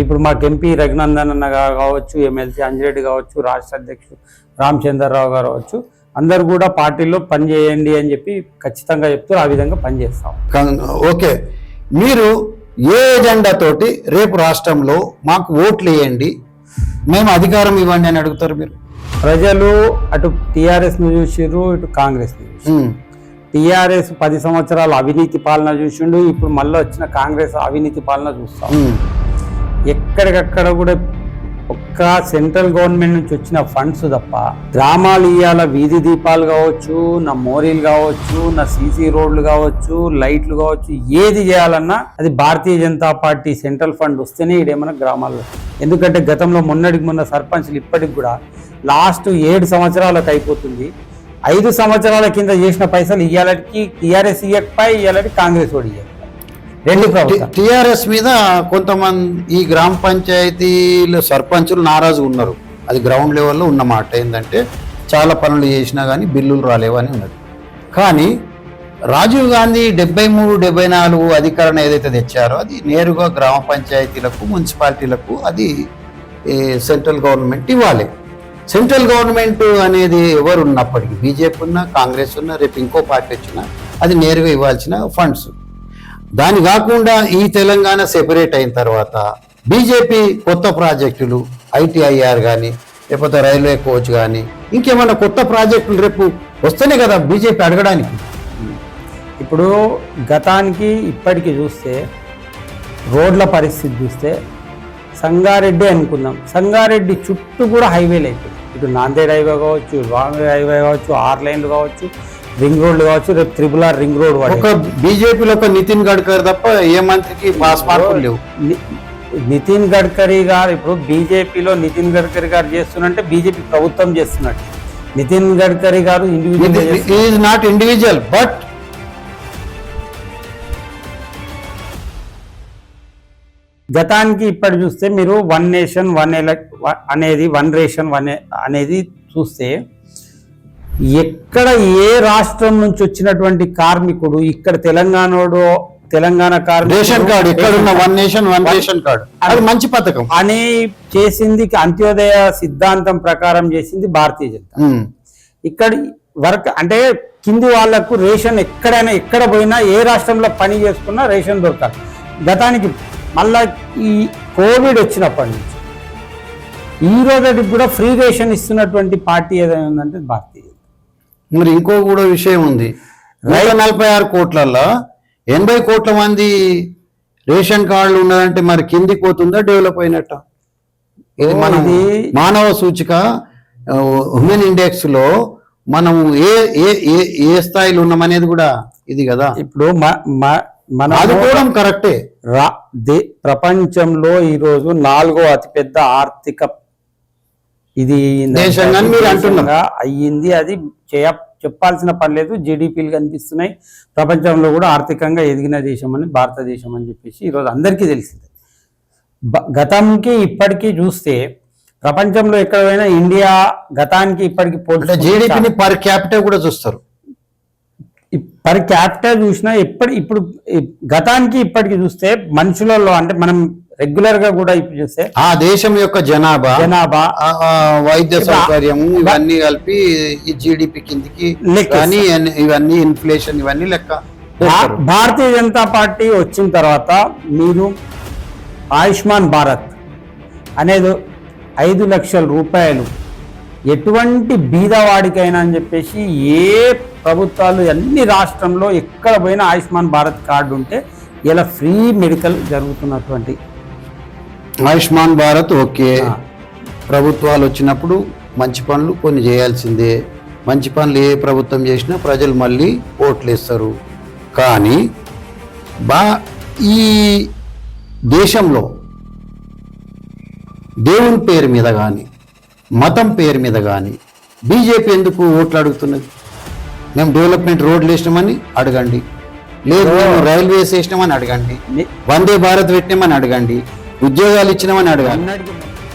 ఇప్పుడు మాకు ఎంపీ రఘునందన్ అన్న కావచ్చు, ఎమ్మెల్సీ అంజిరెడ్డి కావచ్చు, రాష్ట్ర అధ్యక్షుడు రామచంద్రరావు గారు కావచ్చు, అందరు కూడా పార్టీలో పనిచేయండి అని చెప్పి ఖచ్చితంగా చెప్తూ ఆ విధంగా పనిచేస్తాం. ఓకే, మీరు ఏ ఎజెండాతోటి రేపు రాష్ట్రంలో మాకు ఓట్లు వేయండి, మేము అధికారం ఇవ్వండి అని అడుగుతారు? మీరు ప్రజలు అటు టీఆర్ఎస్ను చూసిర్రు, ఇటు కాంగ్రెస్ను చూసిర్రు. టీఆర్ఎస్ 10 సంవత్సరాలు అవినీతి పాలన చూసిండు, ఇప్పుడు మళ్ళీ వచ్చిన కాంగ్రెస్ అవినీతి పాలన చూస్తాం. ఎక్కడికక్కడ కూడా ఒక్క సెంట్రల్ గవర్నమెంట్ నుంచి వచ్చిన ఫండ్స్ తప్ప గ్రామాలు ఇయ్యాల వీధి దీపాలు కావచ్చు, నా మోరీలు కావచ్చు, నా సీసీ రోడ్లు కావచ్చు, లైట్లు కావచ్చు, ఏది చేయాలన్నా అది Bharatiya Janata party central fund వస్తేనే ఇదేమన్నా గ్రామాల్లో. ఎందుకంటే గతంలో మొన్న సర్పంచ్లు ఇప్పటికి కూడా లాస్ట్ 7 సంవత్సరాలకు అయిపోతుంది. 5 సంవత్సరాల కింద చేసిన పైసలు ఇయ్యాలకి టీఆర్ఎస్ ఇయ్యకపోయి, ఇయ్యాలకి కాంగ్రెస్ ఓడి ఇయ్యాలి. రెండు టీఆర్ఎస్ మీద కొంతమంది ఈ గ్రామ పంచాయతీల సర్పంచులు నారాజుగా ఉన్నారు. అది గ్రౌండ్ లెవెల్లో ఉన్నమాట. ఏంటంటే చాలా పనులు చేసినా కానీ బిల్లులు రాలేవు అని ఉన్నది. కానీ రాజీవ్ గాంధీ 73, 74 అధికారం ఏదైతే తెచ్చారో అది నేరుగా గ్రామ పంచాయతీలకు, మున్సిపాలిటీలకు అది సెంట్రల్ గవర్నమెంట్ ఇవ్వాలి. సెంట్రల్ గవర్నమెంట్ అనేది ఎవరు ఉన్నప్పటికీ, బీజేపీ ఉన్నా, కాంగ్రెస్ ఉన్నా, రేపు ఇంకో పార్టీ వచ్చినా అది నేరుగా ఇవ్వాల్సిన ఫండ్స్. దాని కాకుండా ఈ తెలంగాణ సెపరేట్ అయిన తర్వాత బీజేపీ కొత్త ప్రాజెక్టులు, ఐటీఐఆర్ కానీ, లేకపోతే రైల్వే కోచ్ కానీ, ఇంకేమన్నా కొత్త ప్రాజెక్టులు రేపు వస్తేనే కదా బీజేపీ అడగడానికి. ఇప్పుడు గతానికి ఇప్పటికీ చూస్తే రోడ్ల పరిస్థితి చూస్తే సంగారెడ్డి అనుకుందాం, సంగారెడ్డి చుట్టూ కూడా హైవేలు అయిపోయింది. ఇటు నాందేడ్ హైవే కావచ్చు, వాంగ్లే హైవే కావచ్చు, 6 లైన్లు కావచ్చు, రింగ్ రోడ్లు కావచ్చు, రేపు RRR రింగ్ రోడ్. ఒక బీజేపీలో ఒక నితిన్ గడ్కరీ తప్ప ఏ మంత్రికి పాస్ మార్కులు లేవు. నితిన్ గడ్కరీ గారు ఇప్పుడు బీజేపీలో నితిన్ గడ్కరీ గారు చేస్తున్నట్టే బీజేపీ ప్రభుత్వం చేస్తున్నట్టు. నితిన్ గడ్కరీ గారు ఇండివిజువల్, నాట్ ఇండివిజువల్, బట్ గతానికి ఇప్పటి చూస్తే మీరు 1 నేషన్ 1 అనేది 1 రేషన్ 1 అనేది చూస్తే ఎక్కడ ఏ రాష్ట్రం నుంచి వచ్చినటువంటి కార్మికుడు ఇక్కడ తెలంగాణ కార్మికుడు రేషన్ కార్డు ఎక్కడున్న 1 నేషన్ 1 రేషన్ కార్డు, అది మంచి పథకం అని చేసింది. అంత్యోదయ సిద్ధాంతం ప్రకారం చేసింది భారతీయ జనతా. ఇక్కడ వర్క్ అంటే కింది వాళ్లకు రేషన్ ఎక్కడైనా ఎక్కడ పోయినా ఏ రాష్ట్రంలో పని చేసుకున్నా రేషన్ దొరకాలి. గతానికి మళ్ళా ఈ కోవిడ్ వచ్చినప్పటి నుంచి ఈ రోజుకి కూడా ఫ్రీ రేషన్ ఇస్తున్నటువంటి పార్టీ ఏదైనా ఉందంటే భారతీయ. మరి ఇంకో కూడా విషయం ఉంది. 146 కోట్లలో 80 కోట్ల మంది రేషన్ కార్డులు ఉన్నదంటే మరి కిందికి పోతుందా, డెవలప్ అయినట్ట? ఇది మన మానవ సూచిక హ్యూమన్ ఇండెక్స్ లో మనం ఏ స్థాయిలో ఉన్నామనేది కూడా ఇది కదా. ఇప్పుడు మనం అనుకోవడం కరెక్టే. ప్రపంచంలో ఈరోజు 4వ అతిపెద్ద ఆర్థిక ఇది దేశంగా మీరు అంటున్నారా అయ్యింది. అది చెప్పాల్సిన పని లేదు. జీడిపిలు కనిపిస్తున్నాయి. ప్రపంచంలో కూడా ఆర్థికంగా ఎదిగిన దేశం అని భారతదేశం అని చెప్పేసి ఈరోజు అందరికీ తెలిసింది. గతంకి ఇప్పటికీ చూస్తే ప్రపంచంలో ఎక్కడ పోయినా ఇండియా గతానికి ఇప్పటికి పోల్చుకుంటే జీడిపిని పర్ క్యాపిటల్ కూడా చూస్తారు. పర్ క్యాపిటల్ చూసినా ఇప్పుడు గతానికి ఇప్పటికి చూస్తే మనుషులలో అంటే మనం రెగ్యులర్ గా కూడా ఇప్పుడు చూస్తే ఆ దేశం యొక్క జనాభా వైద్య సౌకర్యం ఇవన్నీ కలిపి ఈ జీడిపి కిందికి కానీ ఇవన్నీ ఇన్ఫ్లేషన్ ఇవన్నీ లెక్క. భారతీయ జనతా పార్టీ వచ్చిన తర్వాత మీరు ఆయుష్మాన్ భారత్ అనేది 5 లక్షల రూపాయలు ఎటువంటి బీదవాడికైనా అని చెప్పేసి ఏ ప్రభుత్వాలు అన్ని రాష్ట్రంలో ఎక్కడ పోయినా ఆయుష్మాన్ భారత్ కార్డు ఉంటే ఇలా ఫ్రీ మెడికల్ జరుగుతున్నటువంటి ఆయుష్మాన్ భారత్. ఓకే, ప్రభుత్వాలు వచ్చినప్పుడు మంచి పనులు కొన్ని చేయాల్సిందే. మంచి పనులు ఏ ప్రభుత్వం చేసినా ప్రజలు మళ్ళీ ఓట్లు వేస్తారు. కానీ ఈ దేశంలో దేవుని పేరు మీద కానీ మతం పేరు మీద కానీ బీజేపీ ఎందుకు ఓట్లు అడుగుతున్నది? మేము డెవలప్మెంట్ రోడ్లు వేసినామని అడగండి, లేదు మేము రైల్వేస్ వేసినామని అడగండి, వందే భారత్ పెట్టినామని అడగండి, ఉద్యోగాలు ఇచ్చినామని అడగండి.